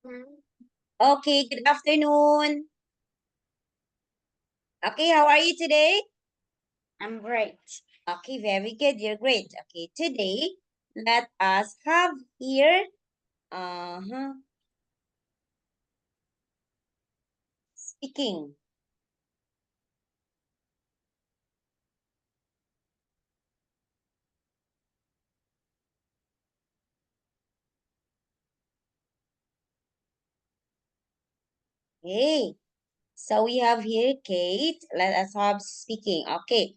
Okay, good afternoon. Okay, how are you today? I'm great. Okay, very good. You're great. Okay, today let us have here speaking. Okay, so we have here Kate. Let us have speaking. Okay,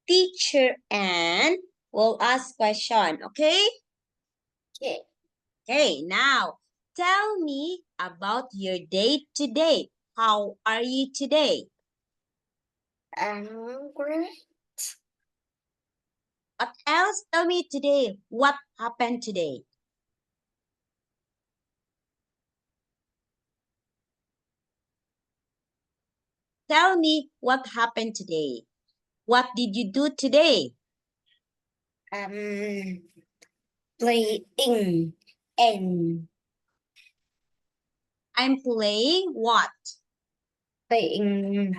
teacher Anne will ask question. Okay. Okay. Okay, now tell me about your day today. How are you today? I'm great. What else? Tell me today. What happened today? Tell me what happened today. What did you do today? Playing and I'm playing what? playing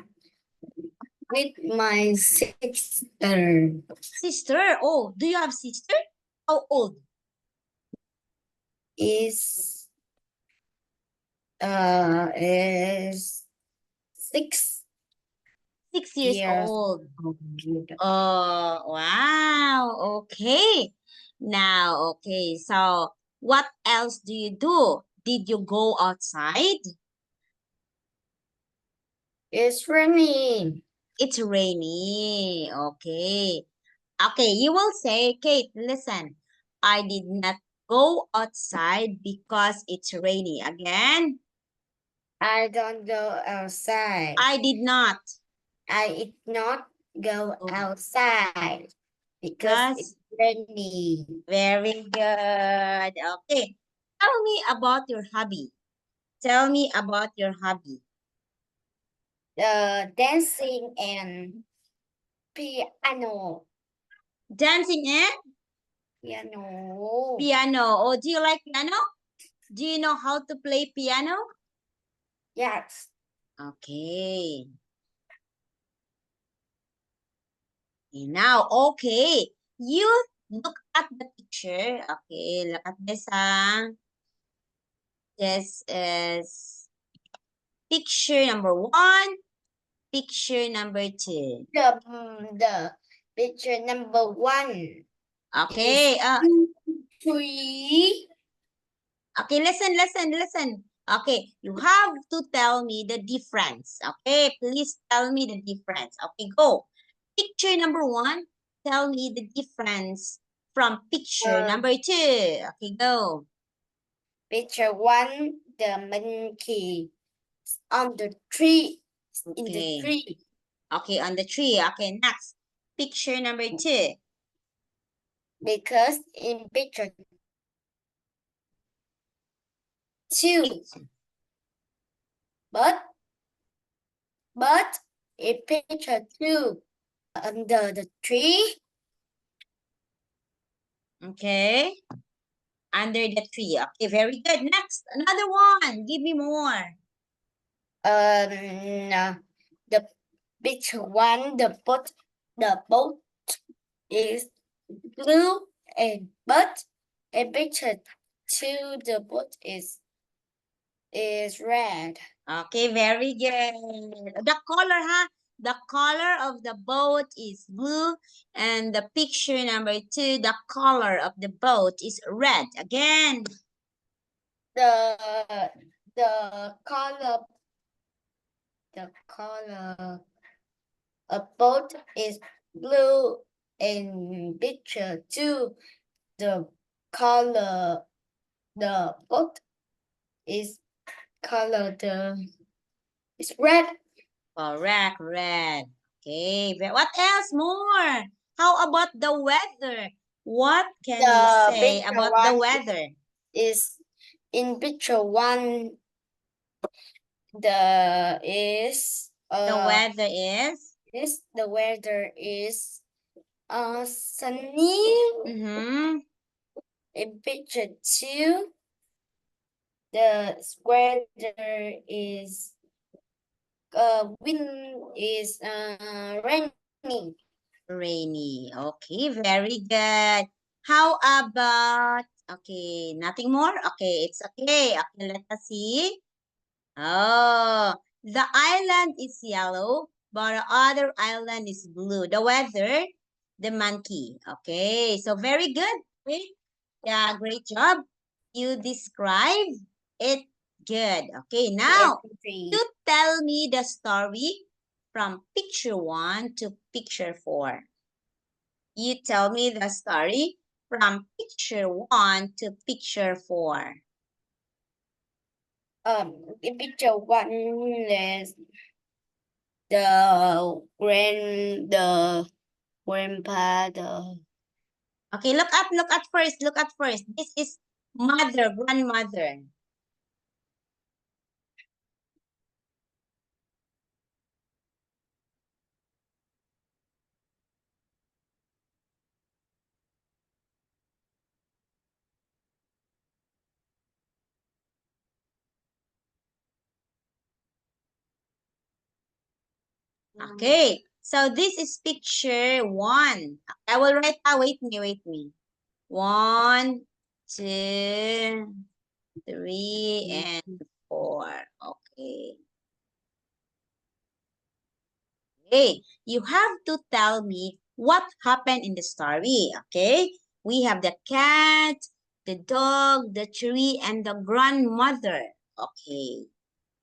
with my sister. Sister. Oh, do you have sister? How old? Is is 6 6 years years old. old. Oh, wow. Okay. Now, okay. So, what else do you do? Did you go outside? It's raining. It's rainy. Okay. Okay, you will say, Kate, listen, I did not go outside because it's rainy. Again, I don't go outside. I did not I did not go go outside because it's because rainy. very good. Okay, tell me about your hobby. Tell me about your hobby. The dancing and piano. Dancing and Piano. piano. Oh, do you like piano? Do you know how to play piano? Yes. Okay. Now, okay. You look at the picture. Okay, look at this. This is picture number 1, picture number 2. The picture number 1 is Okay, 3. okay, listen. Okay, you have to tell me the difference. Okay, please tell me the difference. Okay, go. Picture number 1, tell me the difference from picture Uh, number 2. Okay, go. Picture 1, the monkey on the tree. In the Okay. tree. Okay, on the tree. Okay, next. Picture number 2. Because in picture 2, but in picture 2, under the tree, Okay. Under the tree. Okay, very good. Next, another one. Give me more. the picture 1, the boat is blue, and but in picture 2, the boat is red. Okay, very good. The color, huh? The color of the boat is blue, and the picture number 2, the color of the boat is red. Again. The the color the color of boat is blue. In picture 2, the color the boat is color the is red. Correct, red. Okay, what else more? How about the weather? What can you The say picture about the 1 weather? is in picture 1, the The weather is? the weather is sunny. Mm-hmm. In picture 2, The weather is wind is rainy. Rainy. Okay, very good. How about, okay, nothing more? Okay, it's okay. Okay, let us see. Oh, the island is yellow, but the other island is blue. The weather, the monkey. Okay, so very good. Great. Yeah, great job. You describe it good. Okay, now Everything. you tell me the story from picture 1 to picture 4. You tell me the story from picture 1 to picture 4. In picture one is the grandpa, the Okay, look at first, look at first. This is mother, grandmother. Okay, so this is picture 1. I will write, wait me. 1, 2, 3, and 4. Okay. Okay, you have to tell me what happened in the story, okay? We have the cat, the dog, the tree, and the grandmother. Okay.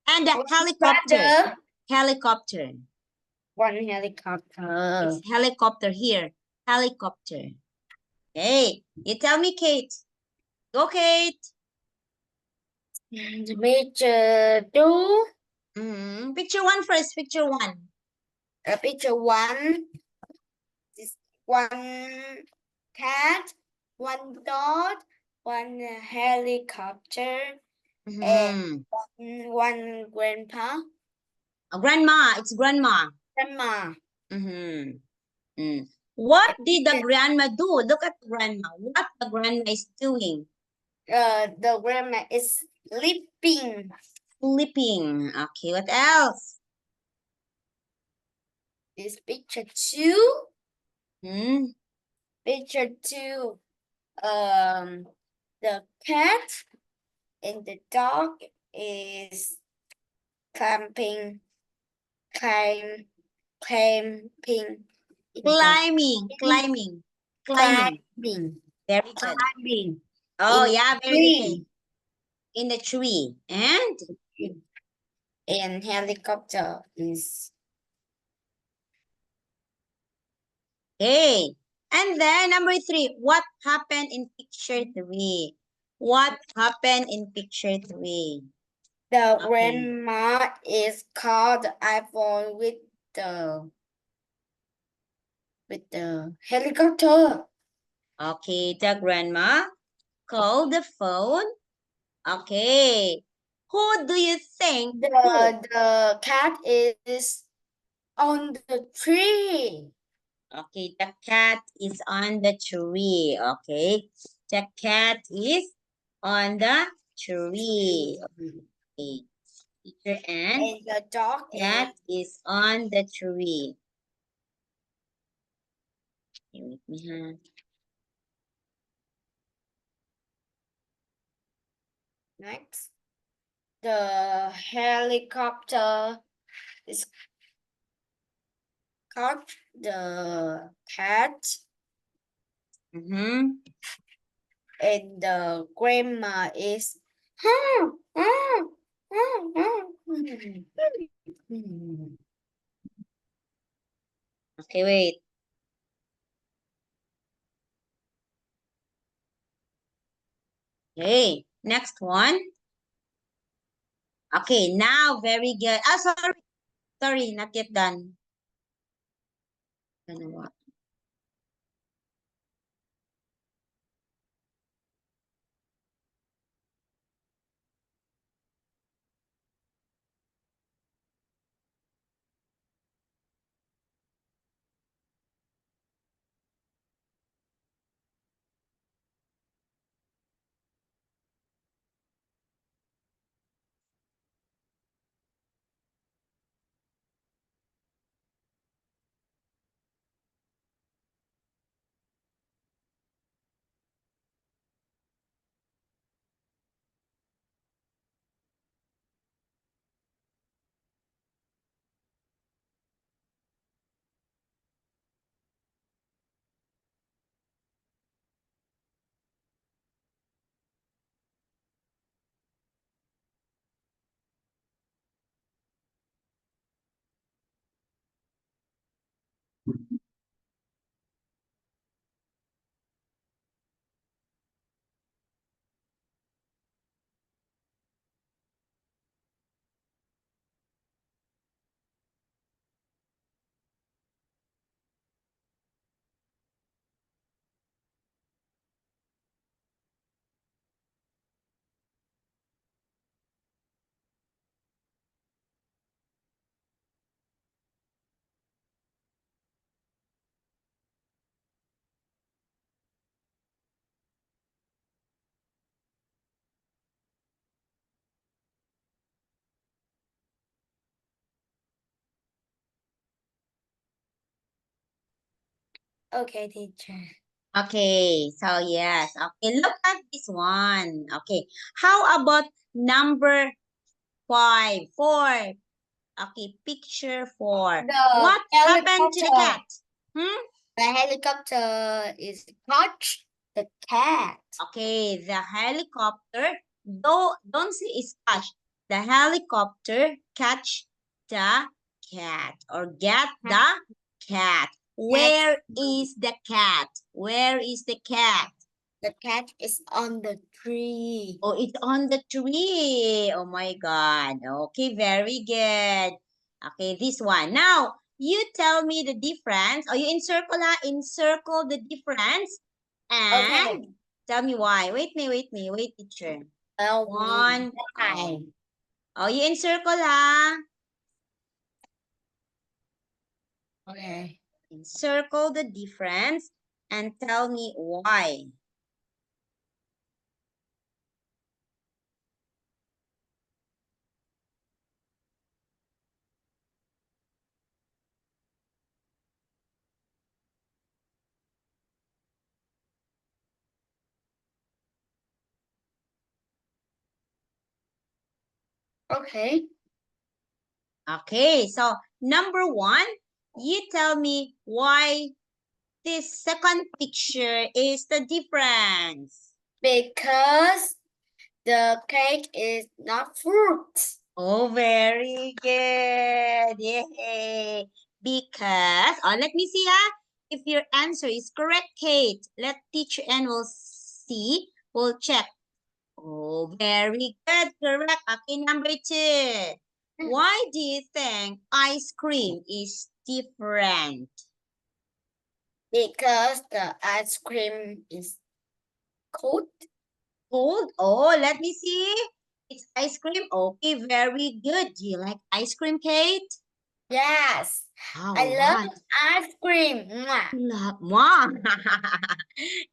And the helicopter. brother, Helicopter. one helicopter. It's helicopter here. Helicopter. Okay. You tell me, Kate. Go, Kate. Picture two, Picture 1 first. Picture 1. picture one is one cat, one dog, one helicopter, and one grandpa, Grandma. It's grandma. grandma. Mm-hmm. What did the grandma do? Look at the grandma. What the grandma is doing? The grandma is sleeping. Sleeping. Okay, what else? This picture two. Hmm? Picture two. The cat and the dog is camping, camping in the Climbing, climbing, climbing. climbing, Very good. climbing Oh, in yeah, very good, Kate. tree. In the tree. And? And helicopter is Okay. And then number 3, what happened in picture 3? What happened in picture 3? the Okay. grandma is called iPhone with the helicopter. Okay, the grandma called the phone. Okay. Who do you think? The cat is on the tree. Okay, the cat is on the tree. Okay, the cat is on the tree. Okay, teacher and And the dog cat is is on the tree. Okay, wait me, huh? next. The helicopter is caught the cat Mm-hmm. and the grandma is Okay, wait. Okay, next one. Okay, now very good. Ah, sorry, not yet done. Ano ba? Okay, teacher. Okay, so yes. Okay, look at this one. Okay, how about number 5? 4. Okay, picture 4. The What happened to the helicopter. cat? Hmm? The helicopter is catch the cat. Okay, the helicopter, don't say it's catch. The helicopter catch the cat or get the cat. Where is the cat? Where is the cat? The cat is on the tree. Oh, it's on the tree. Oh my God. Okay, very good. Okay, this one. Now, you tell me the difference. Or you encircle the difference. Okay. And tell me why. Wait, teacher. Tell me One. why. Oh, you encircle, ha? Okay. Encircle the difference and tell me why. Okay. Okay, so number 1, you tell me why this second picture is the difference. Because the cake is not fruit. Oh, very good. Yay. Because, let me see if your answer is correct, Kate. Let teacher and we'll see. We'll check. Oh, very good. Correct. Okay, number 2. Why do you think ice cream is different? Because the ice cream is cold. Cold? Oh, let me see. It's ice cream. Okay, very good. Do you like ice cream, Kate? Yes. Oh, I love what? ice cream. Mwah. You love Mwah.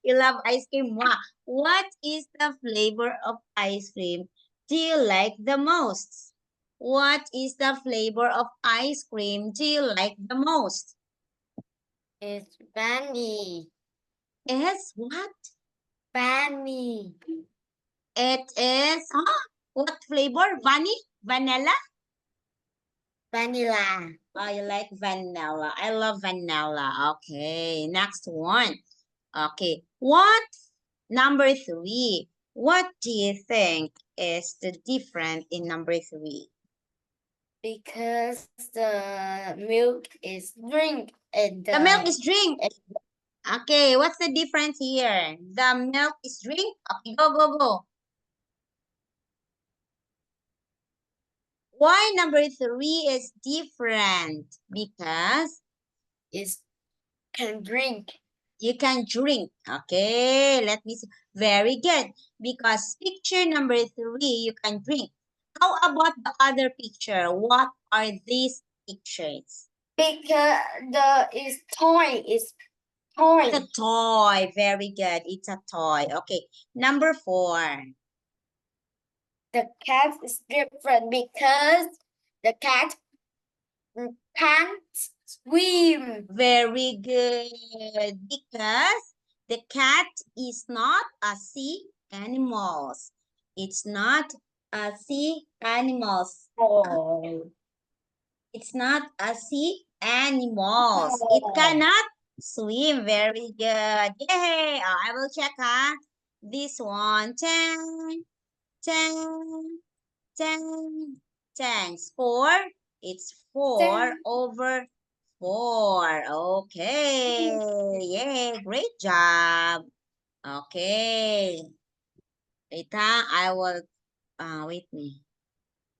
You love ice cream. Mwah. What is the flavor of ice cream do you like the most? What is the flavor of ice cream do you like the most? It's vanilla. Is what? Vanilla. It is, what flavor? Vanilla? Vanilla. I like vanilla. I love vanilla. Okay, next one. Okay, what? Number 3. What do you think is the difference in number 3? Because the milk is drink and The milk is drink. Okay, what's the difference here? The milk is drink. Okay, go. Why number 3 is different? Because is can drink. you can drink. Okay, let me see. Very good. Because picture number 3, you can drink. How about the other picture? What are these pictures? Because the is toy is toy. It's a toy. Very good. It's a toy. Okay, number 4. The cat is different because the cat can't swim. Very good. Because the cat is not a sea animals. It's not a sea animals. Oh. It's not a sea animals. It cannot swim. Very good. Yay! I will check, this one. 10, 10, 10, 10. Score. It's 4 over 4. Okay. Yay. Great job. Okay. Wait, I will, wait me.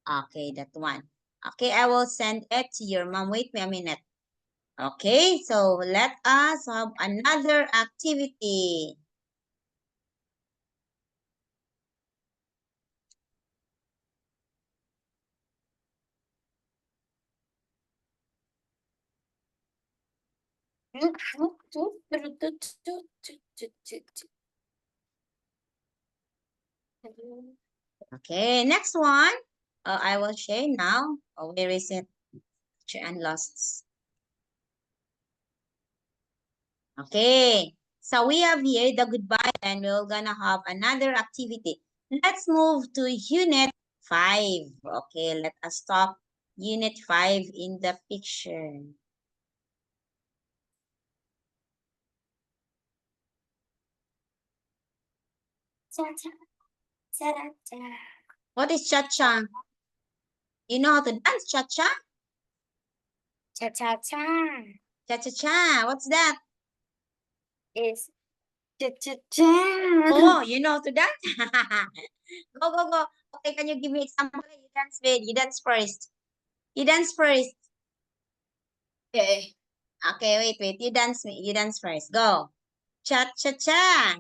Okay, that one. Okay, I will send it to your mom. Wait me a minute. Okay, so let us have another activity. Okay, next one. I will share now. Oh, where is it? And lost. Okay. So we have here the goodbye and we're gonna have another activity. Let's move to Unit 5. Okay, let us talk Unit 5 in the picture. Cha-cha. Cha-cha. What is cha-cha? You know how to dance cha-cha? Cha-cha-cha Cha-cha-cha. What's that? is cha-cha-cha. Oh, you know how to dance? Go, go, go. Okay, can you give me example? You dance with. You dance first. You dance first. Okay. Okay, wait. You dance me. You dance first. Go. Cha-cha-cha.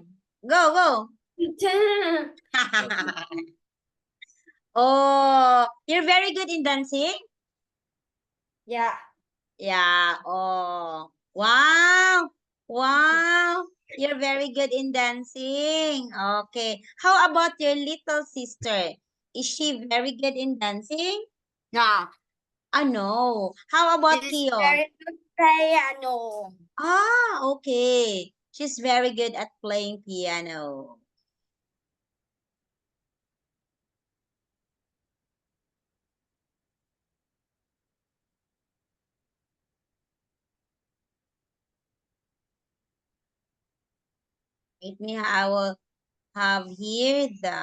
Go, go. Oh, you're very good in dancing? Yeah. Yeah. Oh, wow. Wow. You're very good in dancing. Okay. How about your little sister? Is she very good in dancing? No. No. How about This is Kyo? very good piano. Ah, okay. She's very good at playing piano. Wait me, I will have here the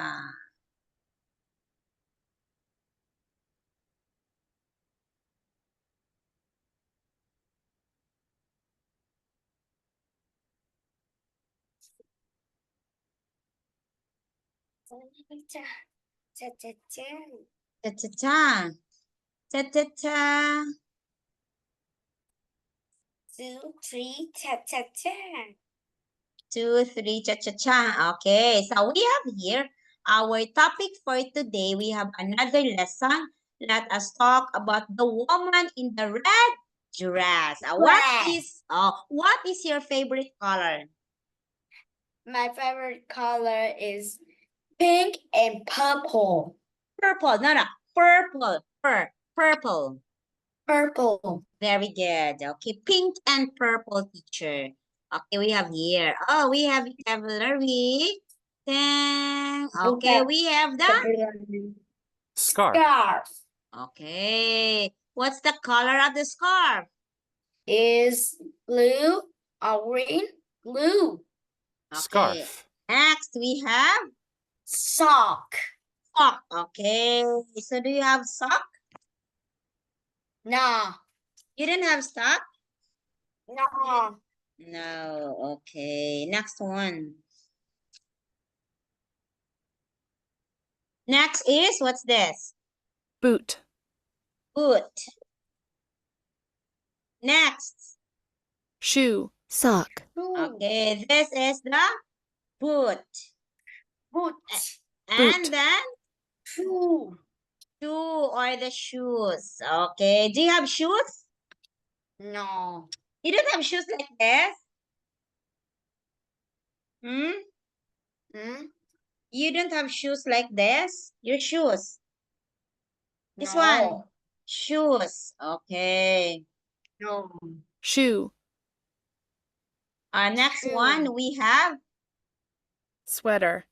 Cha-cha-cha. Cha-cha-cha. cha-cha-cha. Cha-cha-cha. 2, 3, cha-cha-cha. 2, 3, cha-cha-cha. Okay, so we have here our topic for today. We have another lesson. Let us talk about the woman in the red dress. What is your favorite color? My favorite color is pink and purple. Purple. No. Purple. Purple. Purple. Very good. Okay, pink and purple, teacher. Okay, we have here. Oh, we have vocabulary. Then, okay, we have the Scarf. Scarf okay. What's the color of the scarf? is blue, orange, blue. Okay. Scarf. Next, we have Sock. sock. Okay. So, do you have sock? No. You don't have sock? No. No. Okay. Next one. Next is, what's this? Boot. Boot. Next. Shoe. Sock. Okay, this is the boot. Boot. And Boot. then Shoe. shoe or the shoes. Okay, do you have shoes? No. You don't have shoes like this? Hmm? Hmm? You don't have shoes like this? Your shoes. This No. one. Shoes. Okay. No. Shoe. Our next Shoe. one, we have Sweater.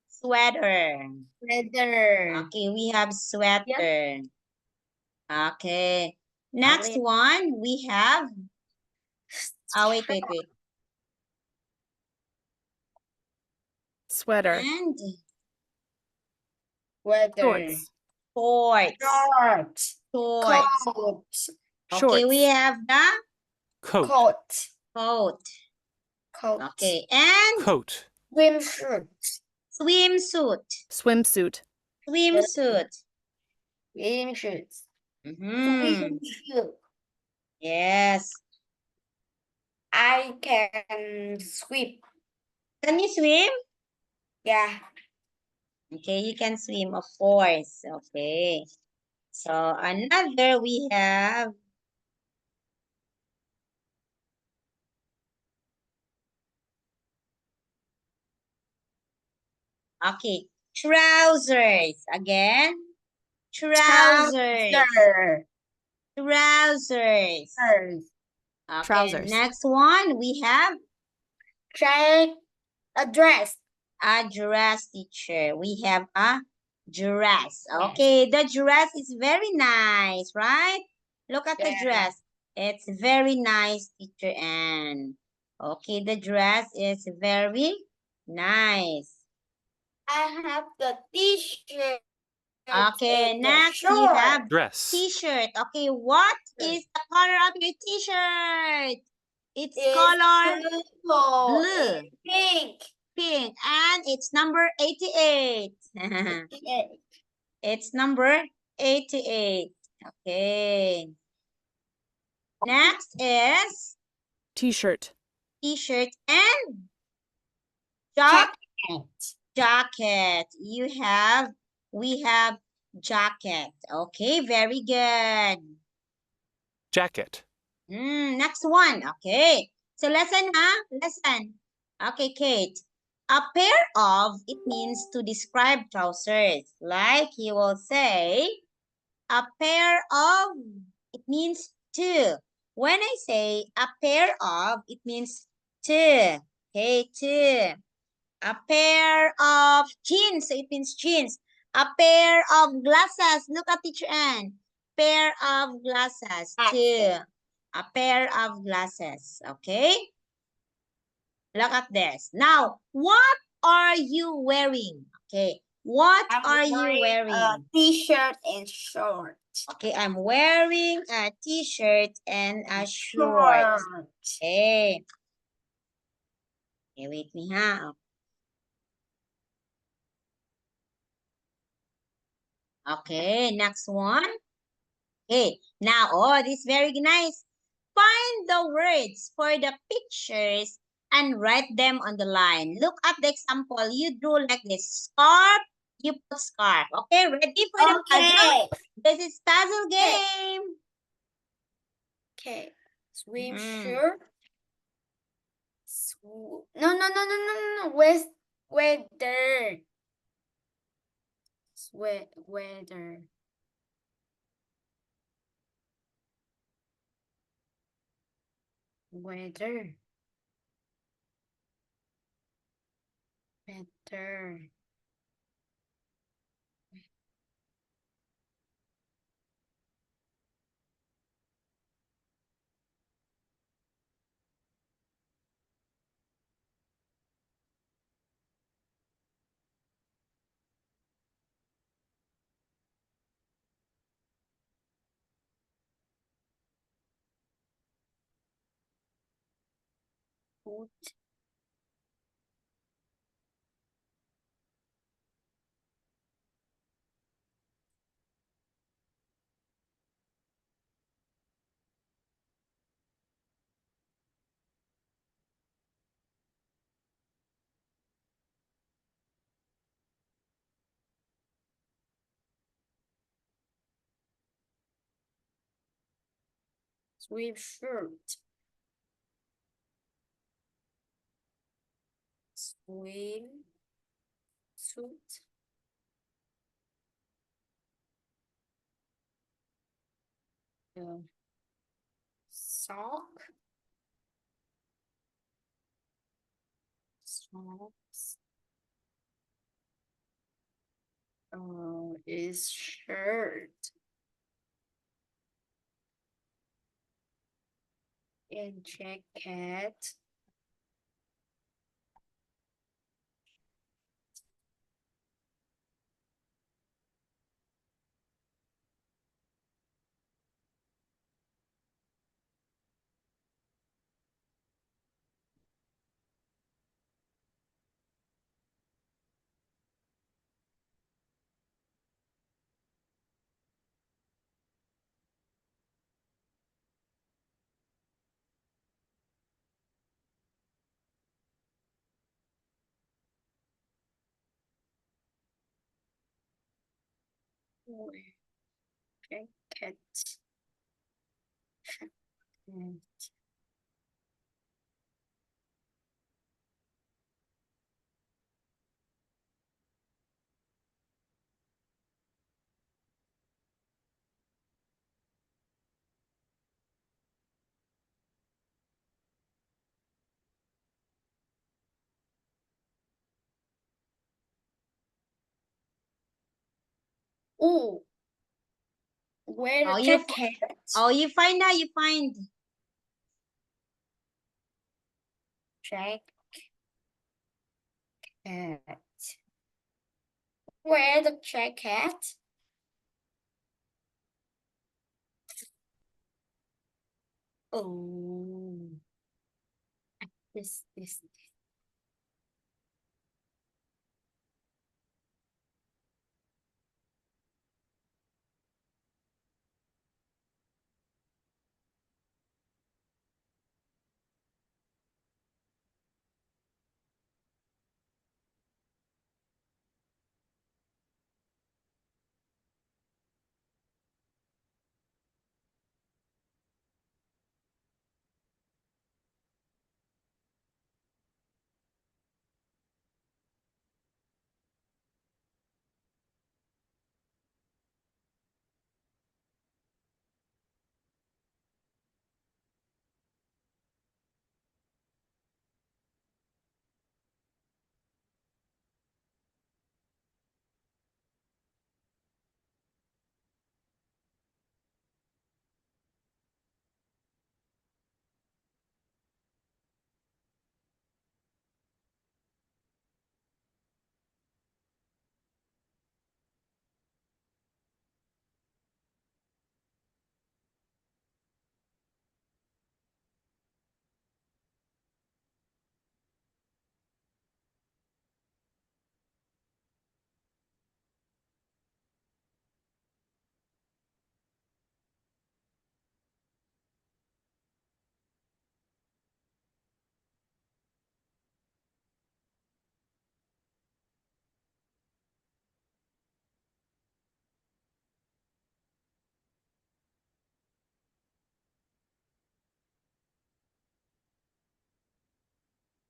sweater. Leather. Okay, we have sweater. Okay. Next Okay. one, we have, wait. Sweater. And Weather. Shorts. shorts. Shorts. Shorts. Coat. Okay, we Shorts. have the Coat. Coat. coat. Coat. Okay, and Coat. Swimsuit. swimsuit. Swimsuit. Swimsuit. Swimsuit. Mm-hmm. Swimsuit. Yes. I can swim. Can you swim? Yeah. Okay, you can swim, of course. Okay. So another we have okay, trousers. Again. Trousers. Trouser. Trousers. Trousers. Okay, Trousers. next one we have Check a dress. A dress, teacher. We have a dress. Okay, the dress is very nice, right? Look at the Yeah. dress. It's very nice, teacher Anne. Okay, the dress is very nice. I have the t-shirt. Okay, and the next we have short. Dress. t-shirt. Okay, what Yes. is the color of your t-shirt? It's It's color purple blue. and pink. pink, and it's number 88. Yeah. It's number 88. Okay. Next is T-shirt. t-shirt and Jacket. jacket. We have jacket. Okay, very good. Jacket. Next one. Okay. So lesson, huh? Lesson. Okay, Kate. A pair of, it means to describe trousers. Like you will say, a pair of, it means two. When I say a pair of, it means two. Okay, two. A pair of jeans, so it means jeans. A pair of glasses. Look at teacher Ann. Pair of glasses, two. A pair of glasses, okay? Look at this. Now, what are you wearing? Okay, what are you wearing? A t-shirt and short. Okay, I'm wearing a t-shirt and a short. Okay. Okay, wait me, ha? Okay, next one. Okay, now, oh, this is very nice. Find the words for the pictures and write them on the line. Look at the example. You drew like this. Scarf, you put scarf. Okay, ready for the puzzle? This is puzzle game. Okay. Swim Mm. shirt. No. Where's weather? Weather. Weather. Weather. Food. Swim shirt. Swim suit. Sock. Socks. Is shirt. And jacket. Jacket. And Oh, where Oh, the you jacket? Oh, you find out, you find. Jacket. Where the jacket? Oh, this.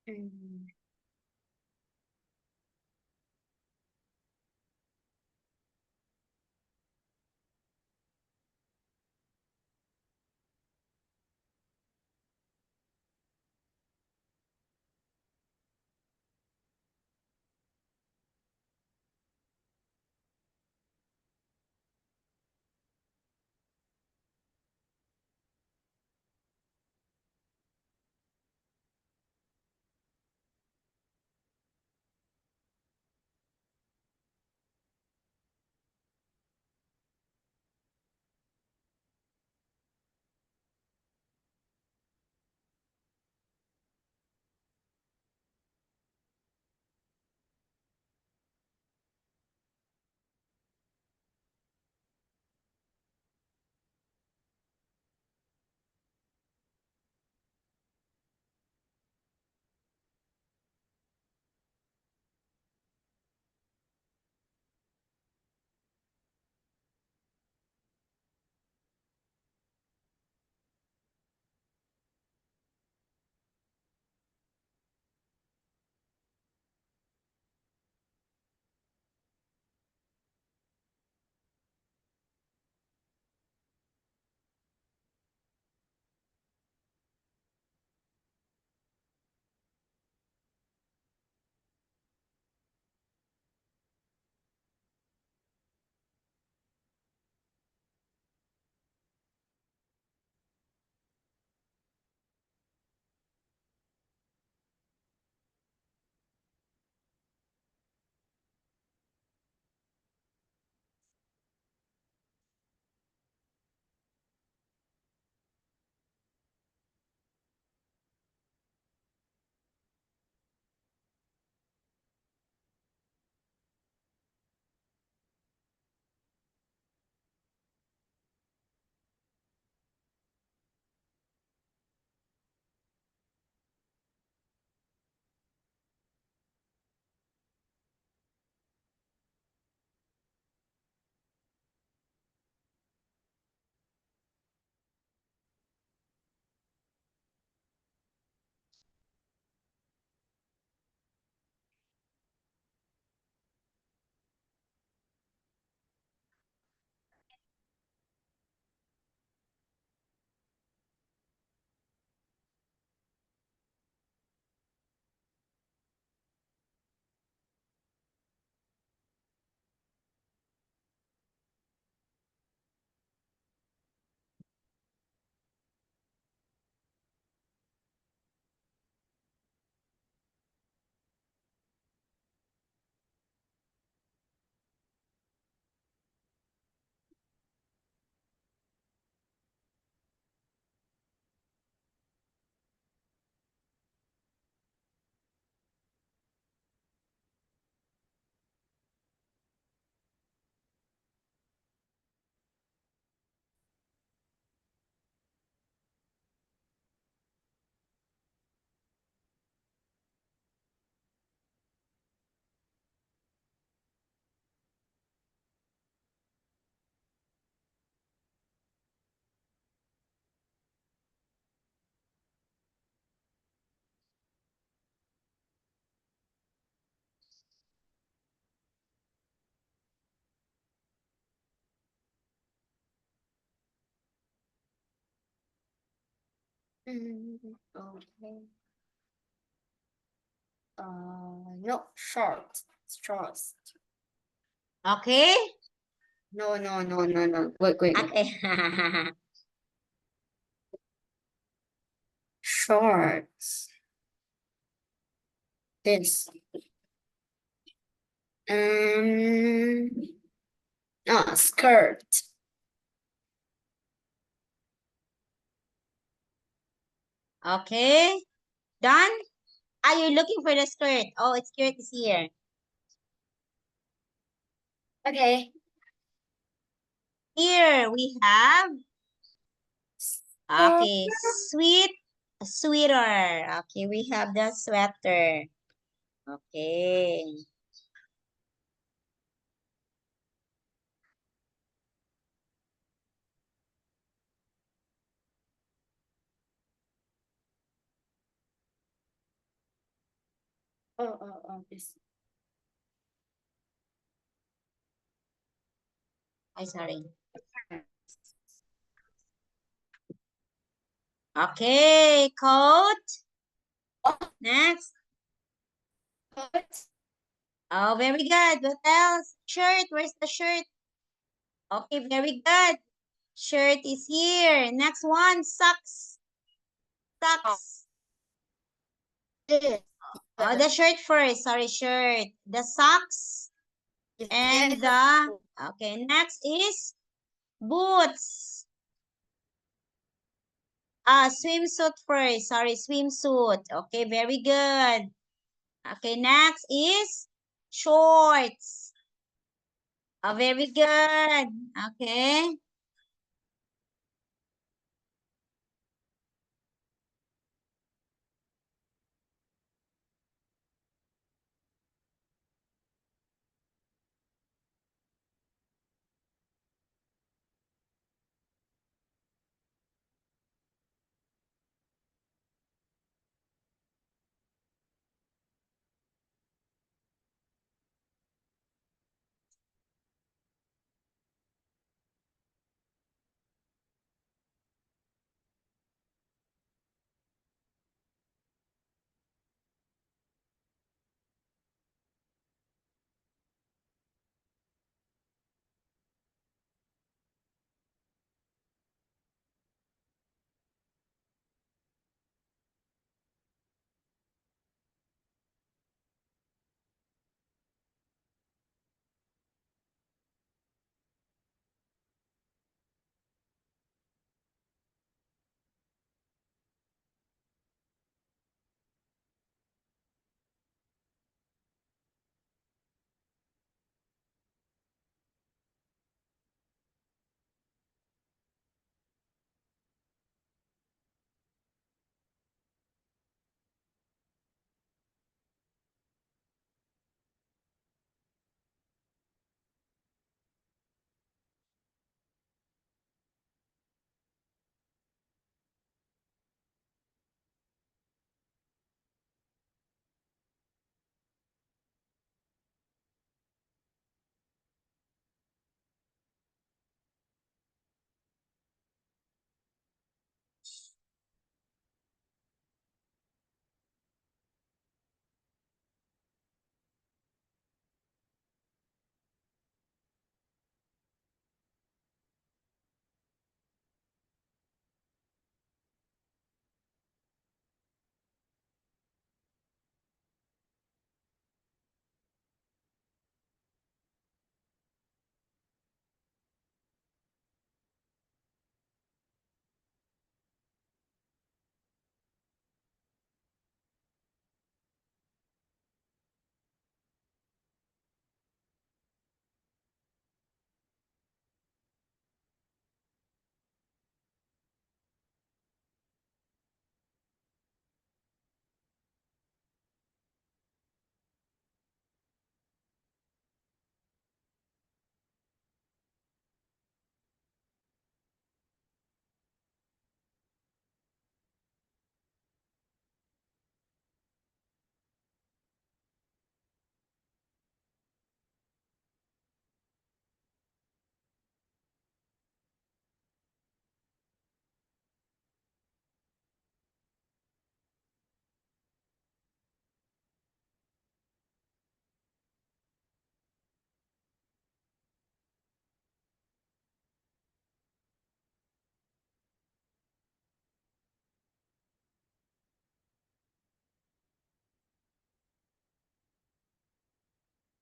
Mm. Okay. No, short. Shorts. Okay? No. Wait. Okay. Shorts. This. Um. Skirt. Okay. Done? Ah, you're looking for the skirt. Oh, its skirt is here. Okay. Here we have, okay, sweater. Okay, we have the sweater. Okay. This. I sorry. Okay, coat. Next. Oh, very good. What else? Shirt. Where's the shirt? Okay, very good. Shirt is here. Next one, socks. Socks. This. Oh, the shirt first. Sorry, shirt. The socks and the, okay, next is boots. Swimsuit first. Sorry, swimsuit. Okay, very good. Okay, next is shorts. Oh, very good. Okay.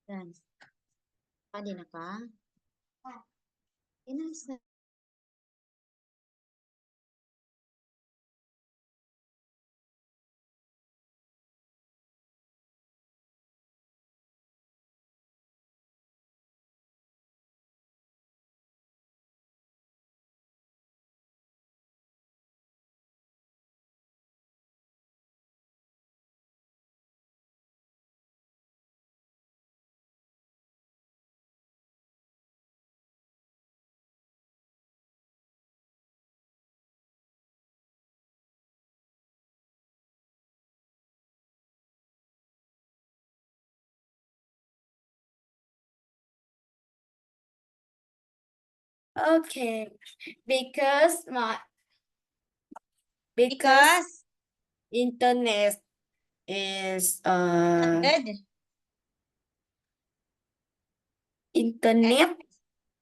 Yan. Pwede na ka? Inayos na. Okay, because Because internet is not good. internet.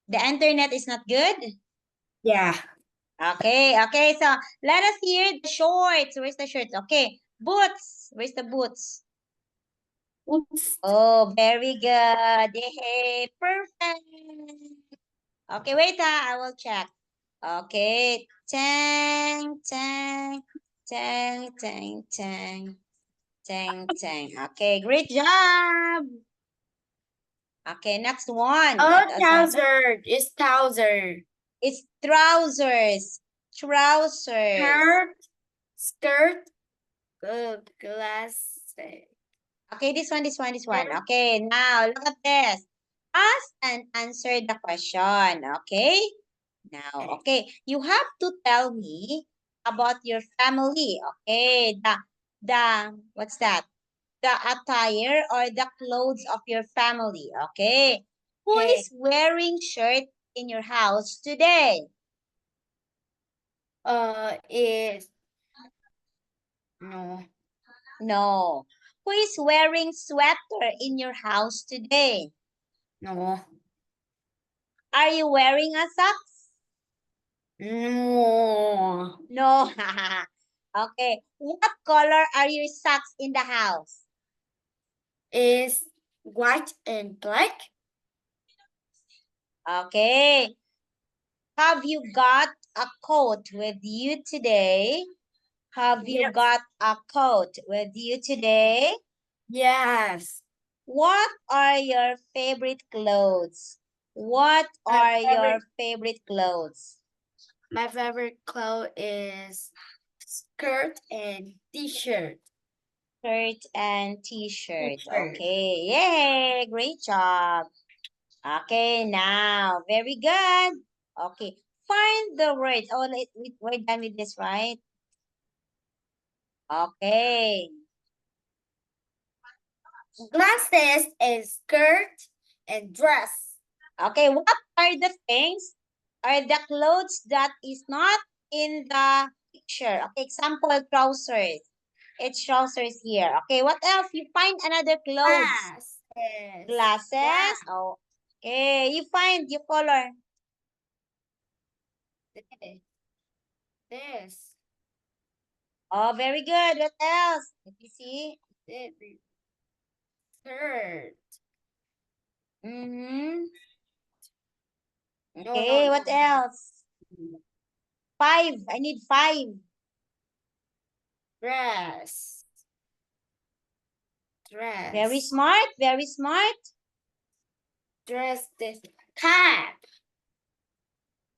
The internet is not good. Yeah. Okay, okay. So let us hear the shorts. Where's the shorts? Okay. Boots. Where's the boots? Oops. Oh, very good. Yay, perfect. Okay, wait, I will check. Okay. Tang, tang, tang, tang, tang, tang, tang. Okay, great job. Okay, next one. Oh, Let us have- trouser is trouser. It's trousers. Trousers. Skirt, glasses. Okay, this one. Yeah. Okay, now look at this. Ask and answer the question. Okay? Now, okay, you have to tell me about your family. Okay, what's that? The attire or the clothes of your family. Okay. Who Okay. is wearing shirt in your house today? Is no. No. Who is wearing sweater in your house today? No. Are you wearing a socks? No. No. Okay. What color are your socks in the house? Is white and black. Okay. Have you got a coat with you today? Have you Yes. got a coat with you today? Yes. What are your favorite clothes? What My are your favorite clothes? My favorite clothes is skirt and t-shirt. Shirt and t-shirt. T-shirt. Okay. Yay. Great job. Okay, now. Very good. Okay. Find the words. Oh, we're done with this, right? Okay. Glasses and skirt and dress. Okay, what are the things or the clothes that is not in the picture? Okay, example, trousers. It's trousers here. Okay, what else? You find another clothes. Glasses. Glasses. Oh, okay. You find your color. This. Oh, very good. What else? Let me see. This. Skirt. Mm-hmm. No, Okay, what no. else? 5. I need 5. Dress. Dress. Very smart. Very smart. Dress this cap.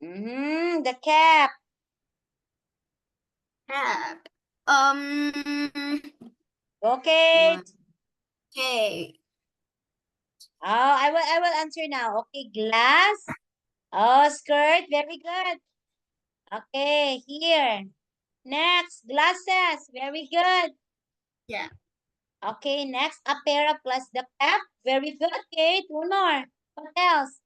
Mm-hmm. The cap. Cap. Okay. Okay. Oh, I will answer now. Okay, glass. Oh, skirt. Very good. Okay, here. Next, glasses. Very good. Yeah. Okay, next, a pair of plus the cap. Very good. Okay, one more. What else?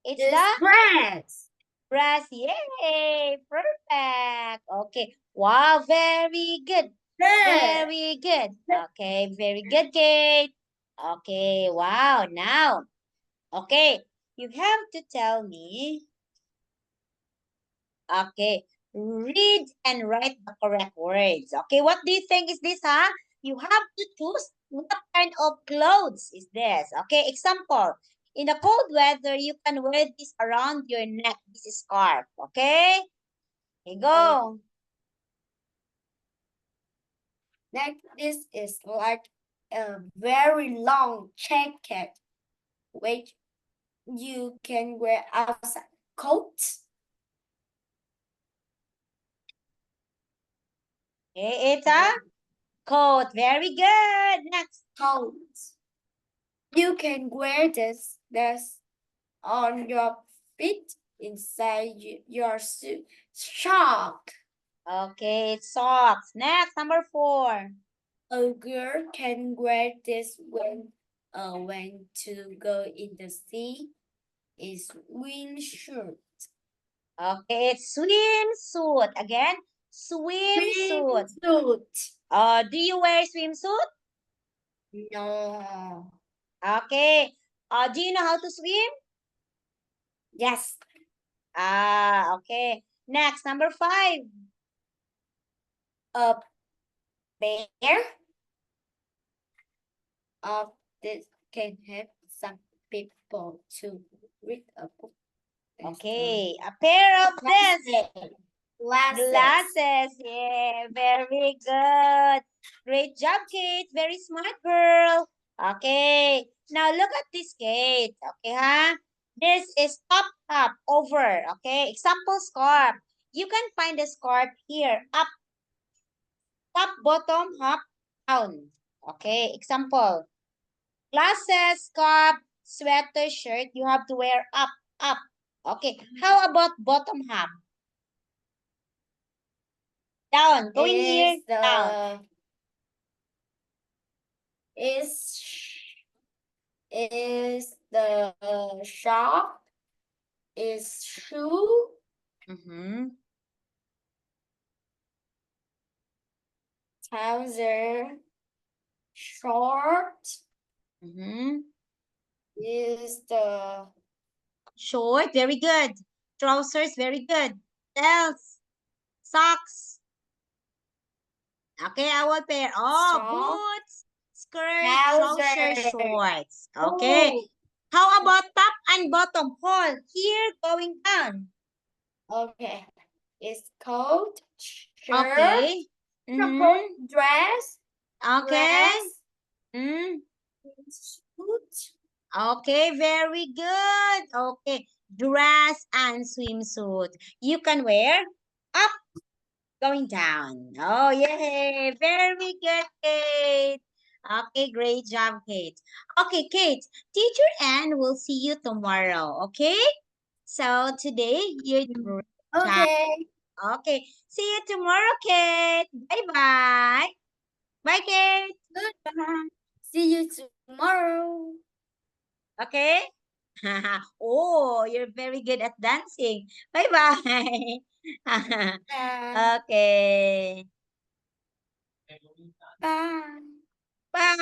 It's This the dress. brass. Yay! Perfect. Okay. Wow, very good. Dress. Very good. Okay, very good, Kate. Okay, wow. Now, okay, you have to tell me. Okay, read and write the correct words. Okay, what do you think is this, huh? You have to choose What kind of clothes is this? Okay, example. In the cold weather, you can wear this around your neck. This is scarf. Okay? Here you go. Next, this is like a very long jacket, which you can wear outside. Coat. Okay, it's a coat. Very good. Next. Coat. You can wear this on your feet inside your sock. Okay, it's socks. Next, number 4. A girl can wear this when to go in the sea. Is swimsuit. Okay, it's swimsuit. Again, swimsuit. Swimsuit. Do you wear swimsuit? No. Okay. Do you know how to swim? Yes. Okay. Next, number 5. A bear. This can help some people to read a book. Okay, a pair of this. Glasses. Glasses. Yeah, very good. Great job, Kate. Very smart girl. Okay. Now look at this, Kate. Okay, huh? This is top, over. Okay. Example scarf. You can find the scarf here. Up, top, bottom, up, down. Okay. Example. Glasses, scarf, sweater, shirt. You have to wear up. Okay. How about bottom half? Down. Go in here. Down. Is the shop is shoe trouser short is the Short, very good. Trousers, very good. Else, socks. Okay, I will pair. Oh, Sock. boots, skirt, trouser, Trouser. shorts. Okay. Oh, How about top and bottom? Hole here going down. okay. It's coat, shirt, Okay. dress, Okay. dress, suit. Okay, very good. Okay, dress and swimsuit. You can wear up, going down. Oh, yay. Very good, Kate. Okay, great job, Kate. Okay, Kate, teacher Ann will see you tomorrow, okay? So today, you're the great job. Okay. Okay, see you tomorrow, Kate. Bye-bye. Bye, Kate. Goodbye. See you tomorrow. Okay? Oh, you're very good at dancing. Bye-bye. Bye. Okay. Bye. Bye.